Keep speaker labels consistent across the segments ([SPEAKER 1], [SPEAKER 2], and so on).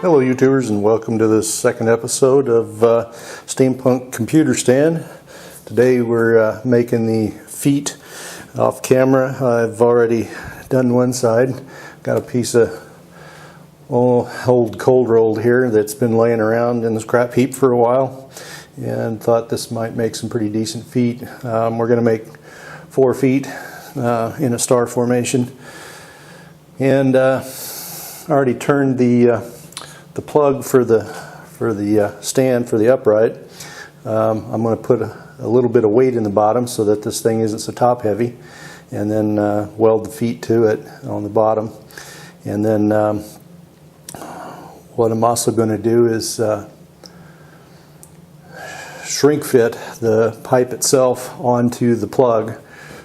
[SPEAKER 1] Hello YouTubers, and welcome to this second episode of SteamPunk computer stand. Today we're making the feet off camera. I've already done one side. Got a piece of old cold rolled here that's been laying around in the scrap heap for a while, and thought this might make some pretty decent feet. We're going to make 4 feet in a star formation, and I already turned the plug for the stand for the upright. I'm going to put a little bit of weight in the bottom so that this thing isn't so top heavy, and then weld the feet to it on the bottom. And then what I'm also going to do is shrink fit the pipe itself onto the plug.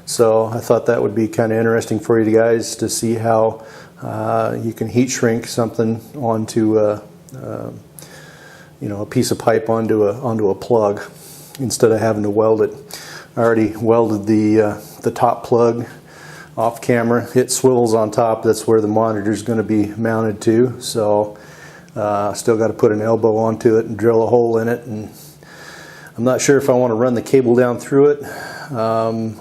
[SPEAKER 1] So I thought that would be kind of interesting for you guys to see how you can heat shrink something onto a piece of pipe onto a plug instead of having to weld it. I already welded the top plug off camera. It swivels on top. That's where the monitor is going to be mounted to. So still got to put an elbow onto it and drill a hole in it. And I'm not sure if I want to run the cable down through it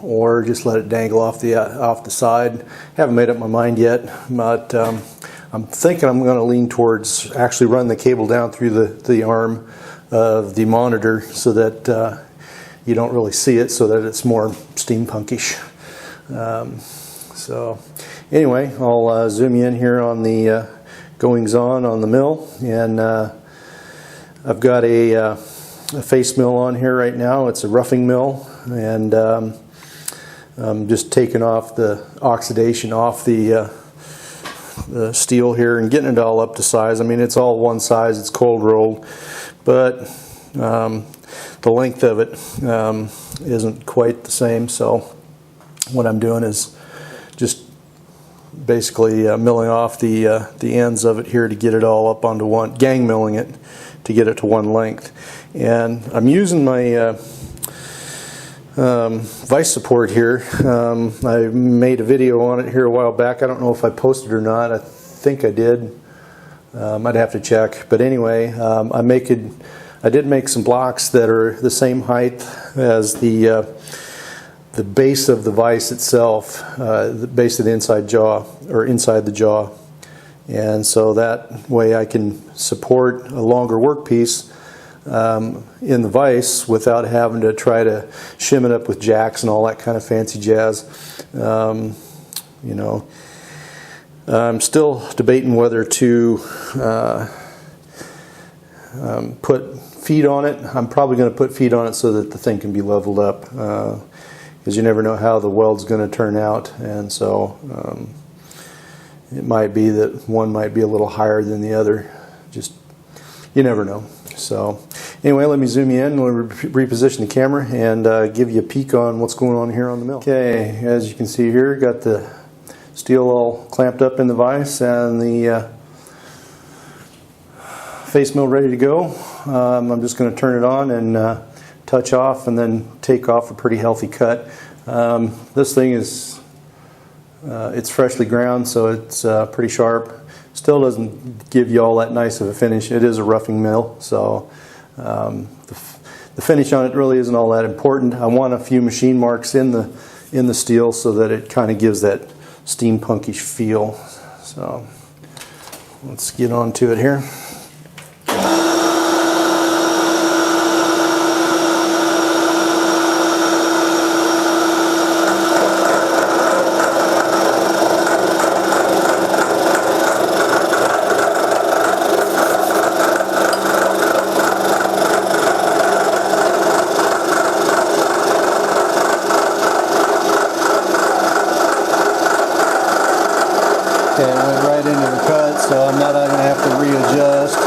[SPEAKER 1] or just let it dangle off the side. Haven't made up my mind yet, but I'm thinking I'm going to lean towards actually run the cable down through the arm of the monitor so that you don't really see it, so that it's more steampunkish. So anyway, I'll zoom you in here on the goings on the mill, and I've got a face mill on here right now. It's a roughing mill, and I'm just taking off the oxidation off the steel here and getting it all up to size. I mean, it's all one size, it's cold rolled, but the length of it isn't quite the same. So what I'm doing is just basically milling off the ends of it here to get it all up onto one, gang milling it to get it to one length. And I'm using my vise support here. I made a video on it here a while back. I don't know if I posted or not. I think I did. I'd have to check. But anyway, I did make some blocks that are the same height as the base of the vise itself, the base of the inside jaw, or inside the jaw. And so that way I can support a longer workpiece in the vise without having to try to shim it up with jacks and all that kind of fancy jazz. I'm still debating whether to put feet on it. I'm probably going to put feet on it so that the thing can be leveled up, because you never know how the weld's going to turn out, and so it might be that one might be a little higher than the other. Just, you never know. So anyway, let me zoom you in. We'll reposition the camera and give you a peek on what's going on here on the mill. Okay, as you can see here, got the steel all clamped up in the vise and the face mill ready to go. I'm just going to turn it on and touch off and then take off a pretty healthy cut. This thing is it's freshly ground, so it's pretty sharp. Still doesn't give you all that nice of a finish. It is a roughing mill, so the finish on it really isn't all that important. I want a few machine marks in the steel so that it kind of gives that steampunkish feel. So let's get on to it here. Okay, I went right into the cut, so I'm not going to have to readjust.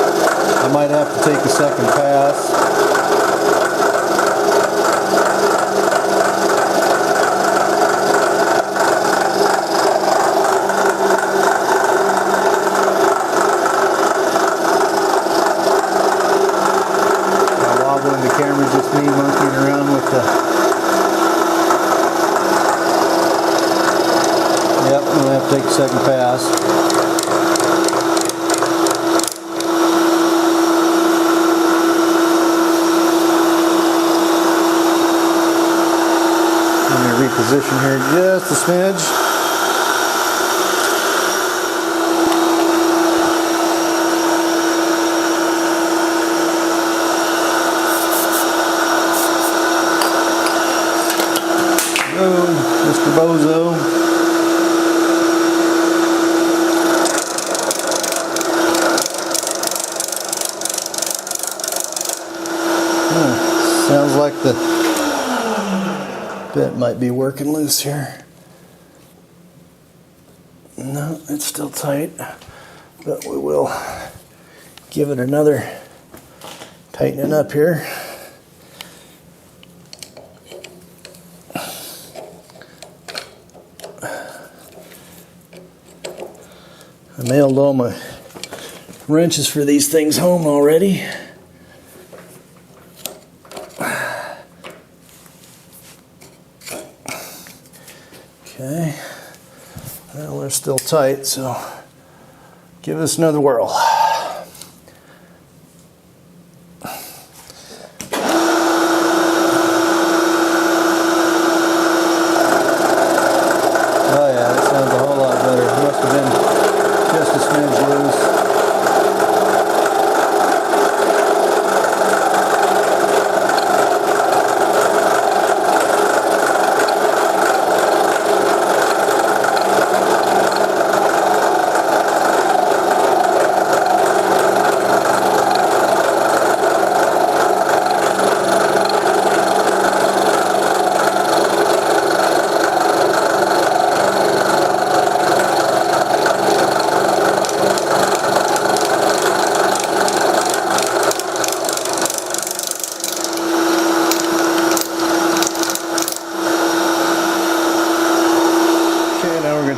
[SPEAKER 1] I might have to take a second pass. Wobbling the camera, just me monkeying around with the... Yep, I'm going to have to take a second pass. position here just a smidge. Mr. Bozo. Sounds like the bit might be working loose here. No, it's still tight, but we will give it another tightening up here. I mailed all my wrenches for these things home already. Okay, well, they're still tight, so give this another whirl.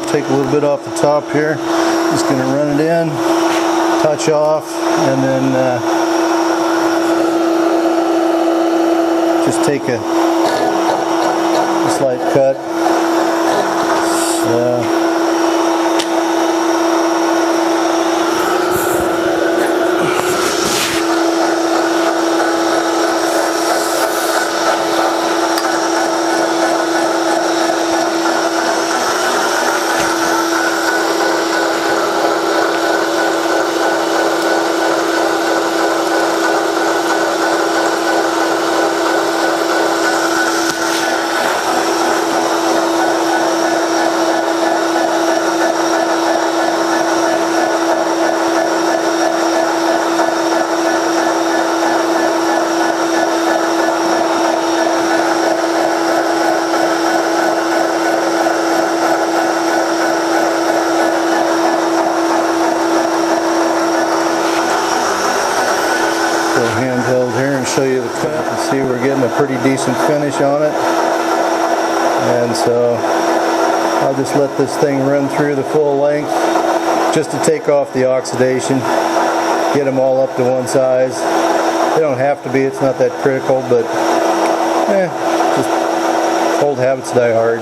[SPEAKER 1] Take a little bit off the top here. Just going to run it in, touch off, and then just take a slight cut. Handheld here and show you the cut and see we're getting a pretty decent finish on it. And so I'll just let this thing run through the full length just to take off the oxidation, get them all up to one size. They don't have to be, it's not that critical, but just old habits die hard.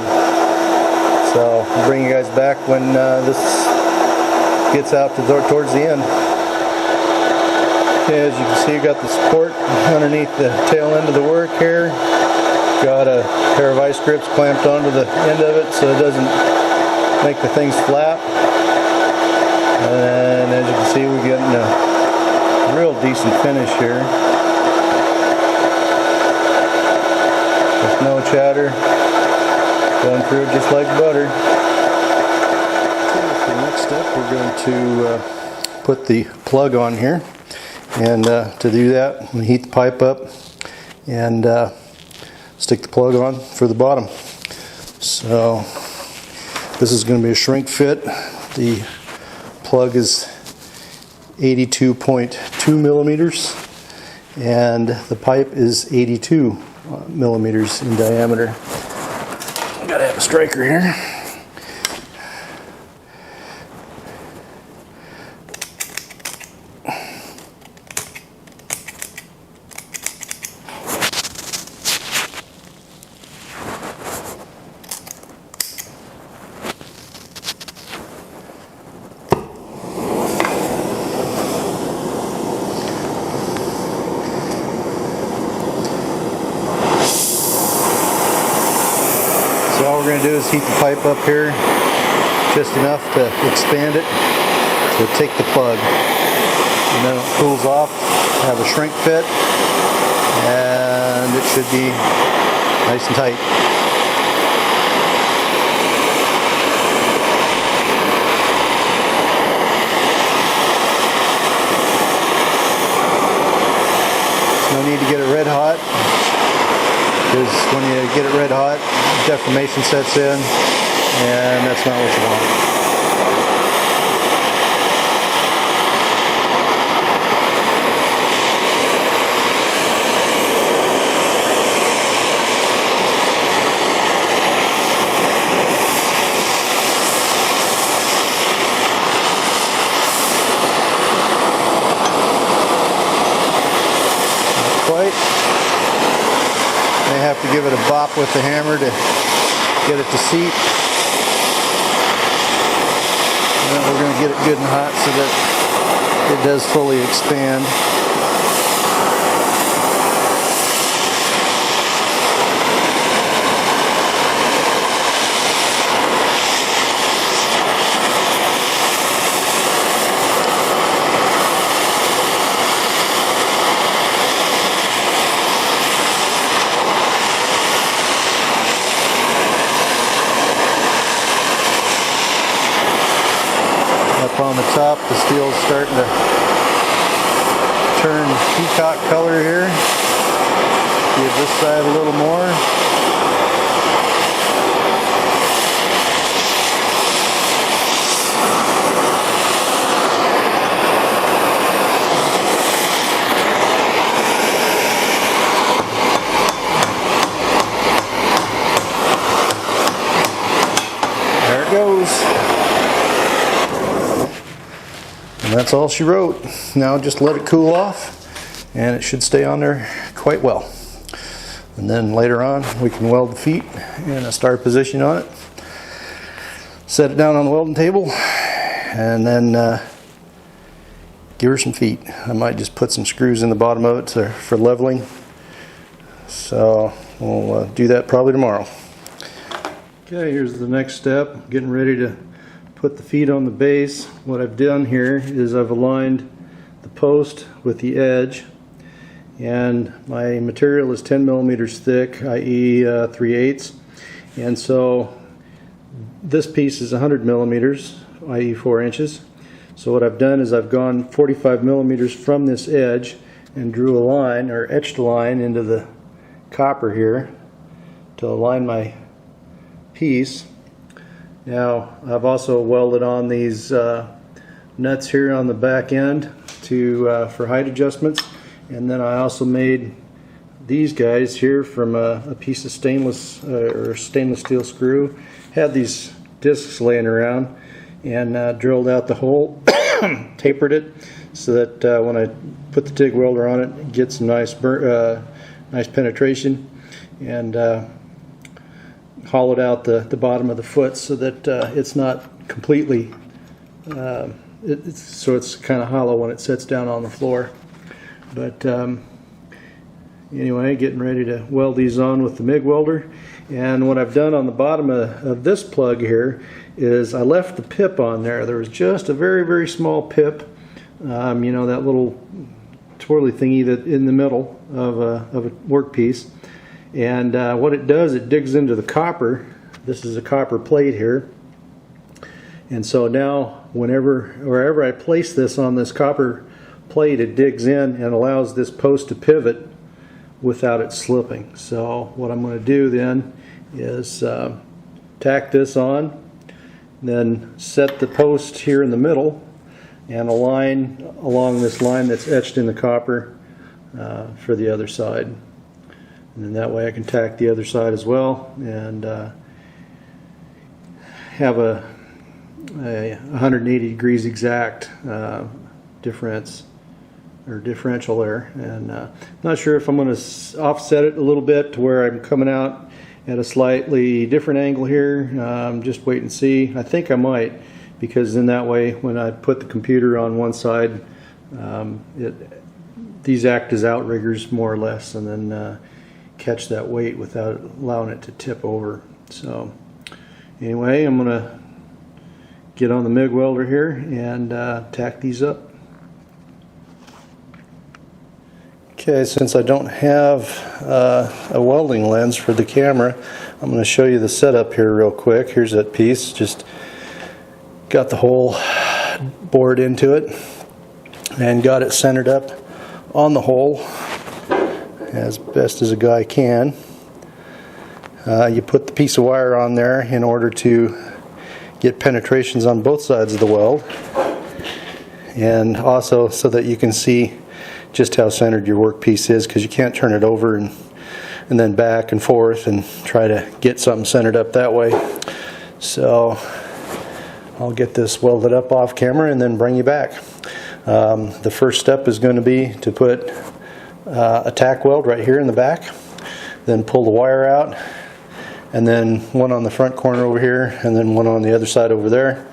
[SPEAKER 1] So I'll bring you guys back when this gets out to towards the end. As you can see, you got the support underneath the tail end of the work here. Got a pair of ice grips clamped onto the end of it so it doesn't make the things flap. And as you can see, we're getting a real decent finish here. With no chatter, going through it just like butter. Okay, for the next step, we're going to put the plug on here. And to do that, we heat the pipe up and stick the plug on for the bottom. So this is going to be a shrink fit. The plug is 82.2 millimeters and the pipe is 82 millimeters in diameter. Gotta have a striker here. going to do is heat the pipe up here just enough to expand it to take the plug. And then it cools off, have a shrink fit, and it should be nice and tight. No need to get it red hot, because when you get it red hot, deformation sets in, and that's not what you want. May have to give it a bop with the hammer to get it to seat. And then we're going to get it good and hot so that it does fully expand. On the top, the steel's starting to turn peacock color here. Give this side a little more. There it goes. And that's all she wrote. Now just let it cool off and it should stay on there quite well. And then later on we can weld the feet in a start position on it. Set it down on the welding table and then give her some feet. I might just put some screws in the bottom of it for leveling. So we'll do that probably tomorrow. Okay, here's the next step. Getting ready to put the feet on the base. What I've done here is I've aligned the post with the edge, and my material is 10 millimeters thick, i.e. 3/8, and so this piece is 100 millimeters, i.e. 4 inches. So what I've done is I've gone 45 millimeters from this edge and drew a line, or etched a line into the copper here to align my piece. Now I've also welded on these nuts here on the back end for height adjustments, and then I also made these guys here from a piece of stainless steel screw. Had these discs laying around and drilled out the hole, tapered it so that when I put the TIG welder on it, it gets some nice penetration, and hollowed out the bottom of the foot so that it's not completely, so it's kind of hollow when it sits down on the floor. But anyway, getting ready to weld these on with the MIG welder. And what I've done on the bottom of this plug here is I left the pip on there. There was just a very, very small pip, you know, that little twirly thingy that in the middle of a workpiece. And what it does, it digs into the copper. This is a copper plate here, and so now wherever I place this on this copper plate, it digs in and allows this post to pivot without it slipping. So what I'm going to do then is tack this on, then set the post here in the middle and align along this line that's etched in the copper for the other side. And then that way I can tack the other side as well and have a 180 degrees exact differential there. And not sure if I'm going to offset it a little bit to where I'm coming out at a slightly different angle here. Just wait and see. I think I might, because in that way when I put the computer on one side, these act as outriggers more or less, and then catch that weight without allowing it to tip over. So Anyway, I'm going to get on the MIG welder here and tack these up. Okay, since I don't have a welding lens for the camera, I'm going to show you the setup here real quick. Here's that piece. Just got the hole bored into it and got it centered up on the hole as best as a guy can. You put the piece of wire on there in order to get penetrations on both sides of the weld, and also so that you can see just how centered your workpiece is, because you can't turn it over and then back and forth and try to get something centered up that way. So I'll get this welded up off camera and then bring you back. The first step is going to be to put a tack weld right here in the back, then pull the wire out, and then one on the front corner over here, and then one on the other side over there,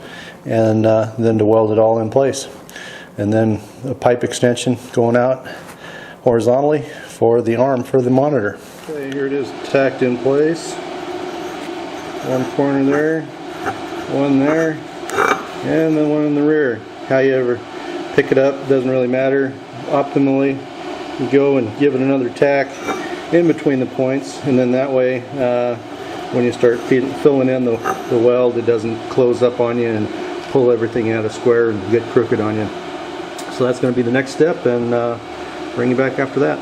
[SPEAKER 1] and then to weld it all in place. And then a pipe extension going out horizontally for the arm for the monitor. Okay, here it is tacked in place. One corner there, one there, and then one in the rear. How you ever pick it up doesn't really matter. Optimally, you go and give it another tack in between the points, and then that way when you start filling in the weld, it doesn't close up on you and pull everything out of square and get crooked on you. So that's going to be the next step, and bring you back after that.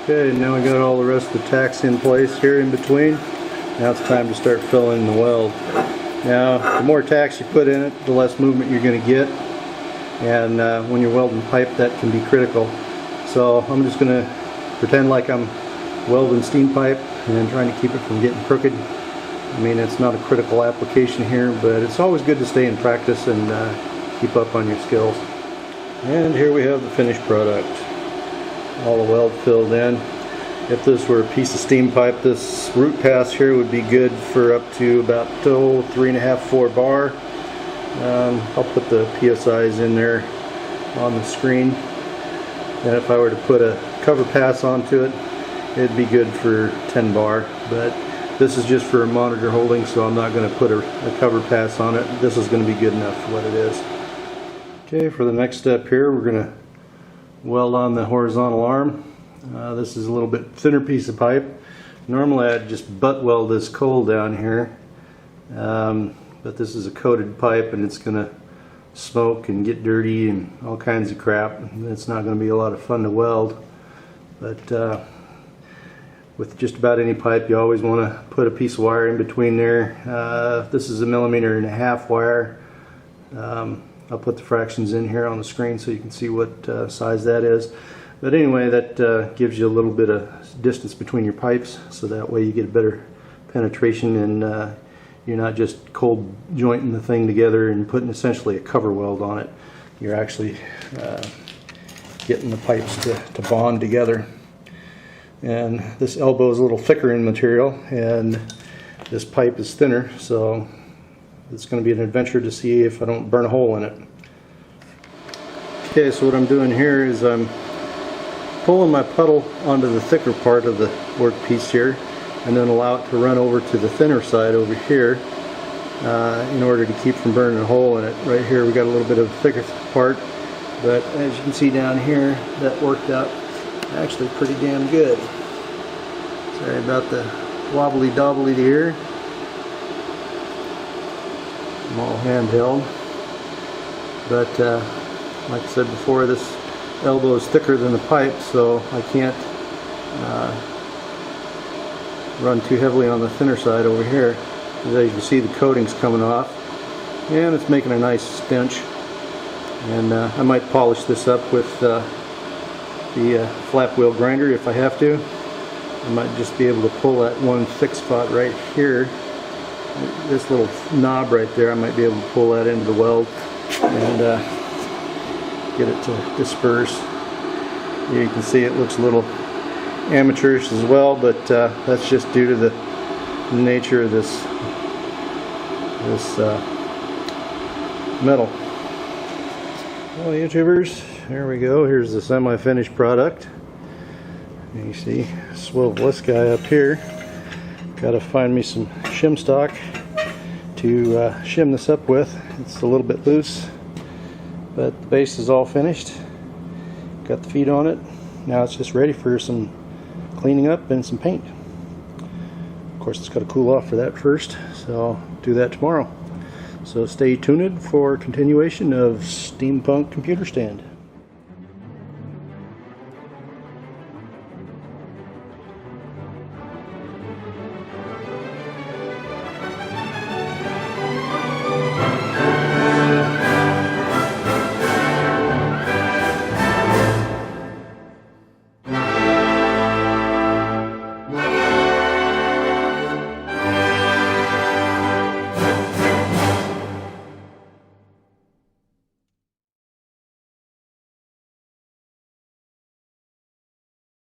[SPEAKER 1] Okay, now we got all the rest of the tacks in place here in between. Now it's time to start filling the weld. Now, the more tacks you put in it, the less movement you're going to get, and when you're welding pipe, that can be critical. So I'm just going to pretend like I'm welding steam pipe and trying to keep it from getting crooked. I mean, it's not a critical application here, but it's always good to stay in practice and keep up on your skills. And here we have the finished product. All the weld filled in. If this were a piece of steam pipe, this root pass here would be good for up to about 3.5, 4 bar. I'll put the PSIs in there on the screen. And if I were to put a cover pass onto it, it'd be good for 10 bar. But this is just for a monitor holding, so I'm not going to put a cover pass on it. This is going to be good enough for what it is. Okay, for the next step here, we're going to weld on the horizontal arm. This is a little bit thinner piece of pipe. Normally I'd just butt weld this coal down here, but this is a coated pipe and it's going to smoke and get dirty and all kinds of crap. It's not going to be a lot of fun to weld, but with just about any pipe you always want to put a piece of wire in between there. This is a 1.5 mm wire. I'll put the fractions in here on the screen so you can see what size that is. But anyway, that gives you a little bit of distance between your pipes, so that way you get a better penetration and you're not just cold jointing the thing together and putting essentially a cover weld on it. You're actually getting the pipes to bond together. And this elbow is a little thicker in material and this pipe is thinner, so it's going to be an adventure to see if I don't burn a hole in it. Okay, so what I'm doing here is I'm pulling my puddle onto the thicker part of the workpiece here, and then allow it to run over to the thinner side over here in order to keep from burning a hole in it. Right here we got a little bit of a thicker part, but as you can see down here, that worked out actually pretty damn good. Sorry about the wobbly dobbly here. I'm all handheld, but like I said before, this elbow is thicker than the pipe, so I can't run too heavily on the thinner side over here. As you can see, the coating's coming off and it's making a nice stench, and I might polish this up with the flap wheel grinder if I have to. I might just be able to pull that one thick spot right here, this little knob right there. I might be able to pull that into the weld and get it to disperse. You can see it looks a little amateurish as well, but that's just due to the nature of this metal. Well, YouTubers, there we go. Here's the semi-finished product. You see, swivel this guy up here. Got to find me some shim stock to shim this up with. It's a little bit loose, but the base is all finished. Got the feet on it. Now it's just ready for some cleaning up and some paint. Of course, it's got to cool off for that first, so I'll do that tomorrow. So stay tuned for continuation of SteamPunk Computer Stand.